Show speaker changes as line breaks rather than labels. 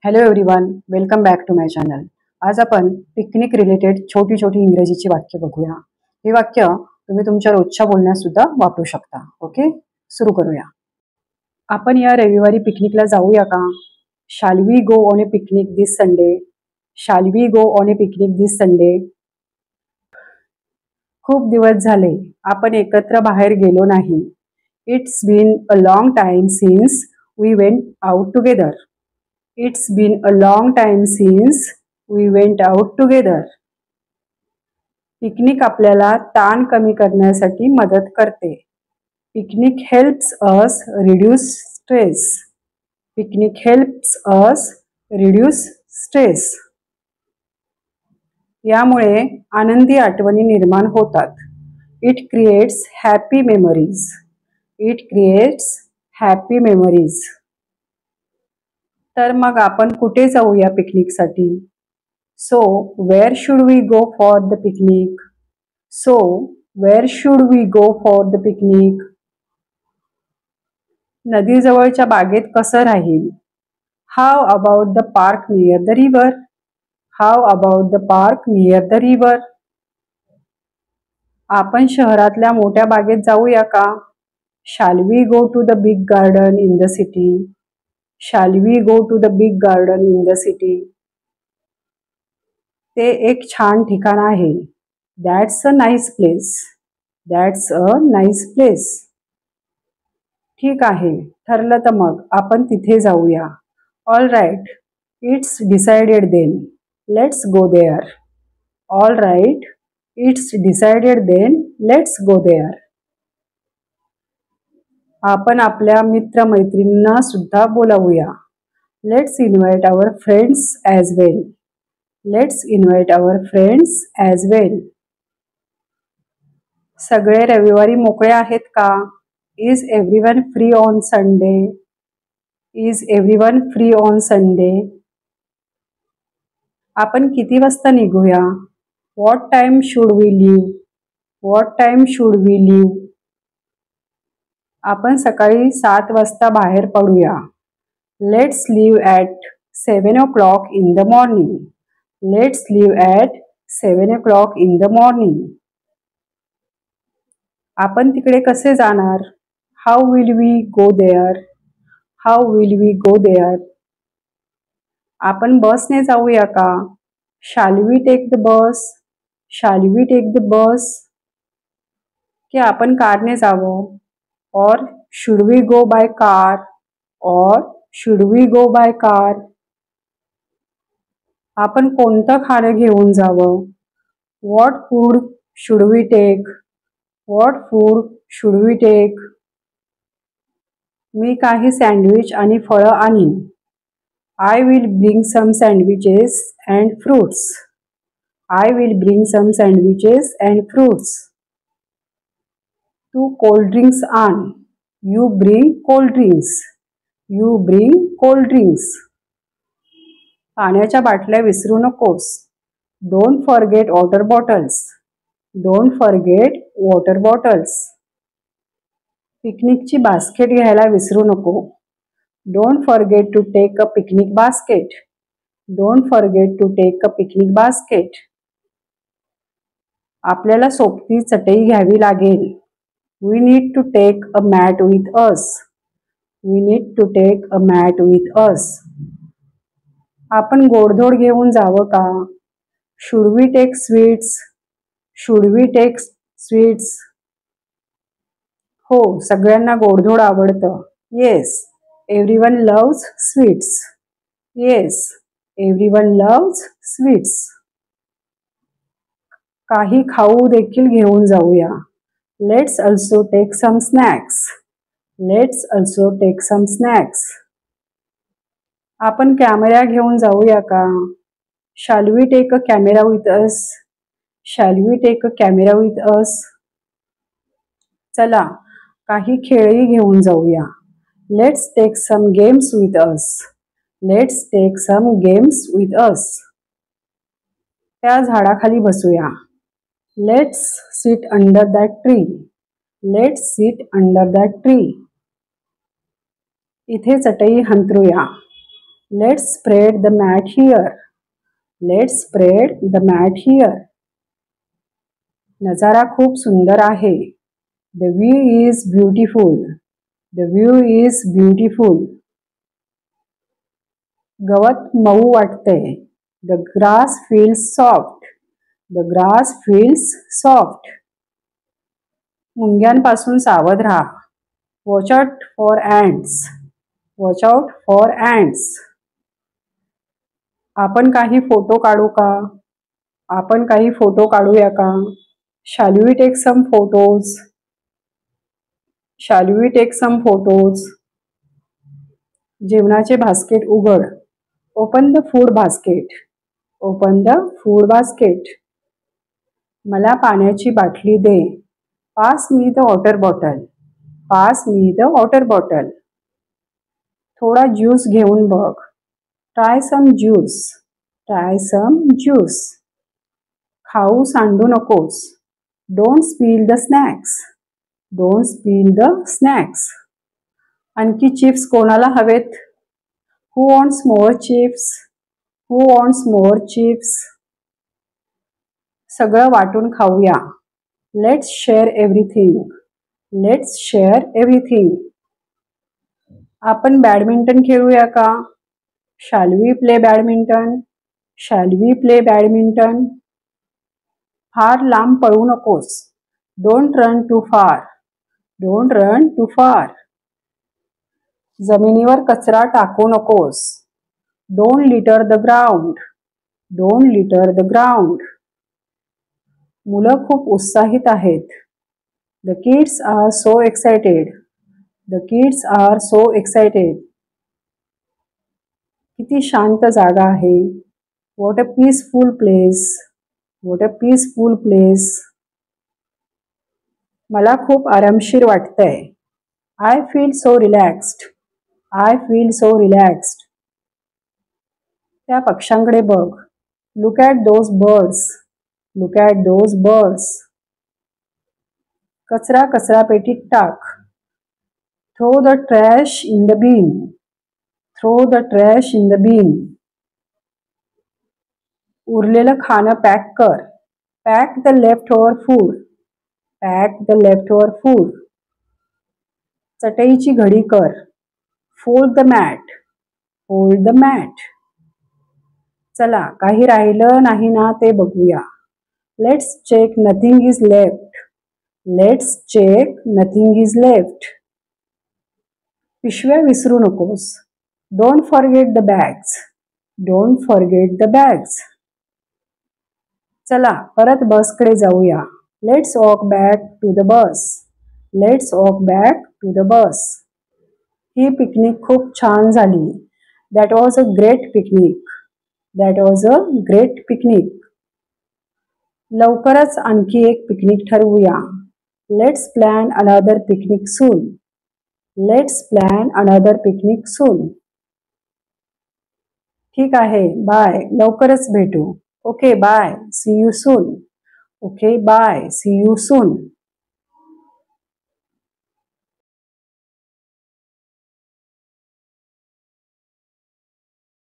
Hello everyone, welcome back to my channel. आज आपण picnic related छोटी छोटी इंग्रजीची वाक्य बघूया. ही वाक्य तुम्ही तुमच्या रोजच्या बोलण्यात सुद्धा वापरू शकता. ओके, सुरू करूया. आपण या रविवारी पिकनिकला जाऊया का? Shall we go on a picnic this Sunday? Shall we go on a picnic this Sunday? खूप दिवस झाले आपण एकत्र बाहेर गेलो नाही. It's been a long time since we went out together. It's been a long time since we went out together. Picnic आपल्याला ताण कमी करण्यासाठी मदत करते. Picnic helps us reduce stress. Picnic helps us reduce stress. यामुळे आनंदी आठवणी निर्माण होतात. It creates happy memories. It creates happy memories. तर मग आपण कुठे जाऊया पिकनिकसाठी? So where should we go for the picnic? So where should we go for the picnic? नदीजवळच्या बागेत कसं राहील? How about the park near the river? How about the park near the river? आपण शहरातल्या मोठ्या बागेत जाऊया का? Shall we go to the big garden in the city? Shall we go to the big garden in the city? ते एक छान ठिकाण आहे. That's a nice place. That's a nice place. ठीक आहे, ठरलं तर मग आपण तिथे जाऊया. All right, it's decided then. Let's go there. All right, it's decided then. Let's go there. आपण आपल्या मित्रमैत्रिणींना सुद्धा बोलावूया. Let's invite our friends as well. Let's invite our friends as well. सगळे रविवारी मोकळे आहेत का? Is everyone free on Sunday? Is everyone free on Sunday? आपण किती वाजता निघूया? What time should we leave? What time should we leave? आपण सकाळी 7 वाजता बाहेर पडूया. Let's leave at 7 o'clock in the morning. Let's leave at 7 o'clock in the morning. आपण तिकडे कसे जाणार? How will we go there? How will we go there? आपण बसने जाऊया का? Shall we take the bus? Shall we take the bus? की आपण कारने जावं? Or should we go by car? Or should we go by car? आपण कोणतं खाणं घेऊन जावं? What food should we take? What food should we take? मी काही सँडविच आणि फळं आणीन. I will bring some sandwiches and fruits. I will bring some sandwiches and fruits. तू कोल्ड ड्रिंक्स आण. You bring cold drinks. You bring cold drinks. पाण्याच्या बाटल्या विसरू नकोस. Don't forget water bottles. Don't forget water bottles. पिकनिकची basket घ्यायला विसरू नको. Don't forget to take a picnic basket. Don't forget to take a picnic basket. आपल्याला सोबती चटई घ्यावी लागेल. We need to take a mat with us. We need to take a mat with us. आपण गोडधोड घेऊन जावं का? Should we take sweets? Should we take sweets? हो, सगळ्यांना गोडधोड आवडतं. Yes, everyone loves sweets. Yes, everyone loves sweets. काही खाऊ देखील घेऊन जाऊया. Let's also take some snacks. Let's also take some snacks. आपण कॅमेरा घेऊन जाऊया का? Shall we take a camera with us? Shall we take a camera with us? चला, काही खेळही घेऊन जाऊया. Let's take some games with us. Let's take some games with us. त्या झाडाखाली बसूया. Let's sit under that tree. Let's sit under that tree. इथे चटई हंतरूया. Let's spread the mat here. Let's spread the mat here. नजारा खूप सुंदर आहे. The view is beautiful. The view is beautiful. गवत मऊ वाटते. The grass feels soft. The grass feels soft. मुंग्यांपासून सावध राहा. Watch out for ants. Watch out for ants. आपण काही फोटो काढू का? आपण काही फोटो काढूया का? Shall we take some photos? Shall we take some photos? जेवणाचे बास्केट उघड. Open the food basket. Open the food basket. मला पाण्याची बाटली दे. Pass me the water bottle. Pass me the water bottle. थोडा ज्यूस घेऊन बघ. Try some juice. Try some juice. खाऊ सांडू नकोस. Don't spill the snacks. Don't spill the snacks. आणखी chips कोणाला हवेत? Who wants more chips? Who wants more chips? सगळं वाटून खाऊया. Let's share everything. Let's share everything. आपण बॅडमिंटन खेळूया का? Shall we play badminton? Shall we play badminton? फार लांब पळू नकोस. Don't run too far. Don't run too far. जमिनीवर कचरा टाकू नकोस. Don't litter the ground. Don't litter the ground. मुलं खूप उत्साहित आहेत. The kids are so excited. The kids are so excited. किती शांत जागा आहे. What a peaceful place. What a peaceful place. मला खूप आरामशीर वाटतंय. I feel so relaxed. I feel so relaxed. त्या पक्ष्यांकडे बघ. Look at those birds. Look at those birds. कचरा कचरापेटीत टाक. Throw the trash in the bin. Throw the trash in the bin. उरलेलं खाणं पॅक कर. Pack the leftover food. Pack the leftover food. चटईची घडी कर. Fold the mat. Fold the mat. चला काही राहिलं नाही ना ते बघूया. Let's check nothing is left. Let's check nothing is left. पिशव्या विसरू नकोस. Don't forget the bags. Don't forget the bags. चला परत बसकडे जाऊया. Let's walk back to the bus. Let's walk back to the bus. He picnic खूप छान झाली. That was a great picnic. That was a great picnic. लवकरच आणखी एक picnic ठरवूया. Let's plan another picnic soon. Let's plan another picnic soon. ठीक आहे. Bye. लवकरच भेटू. Okay, bye. See you soon. Okay, bye. See you soon.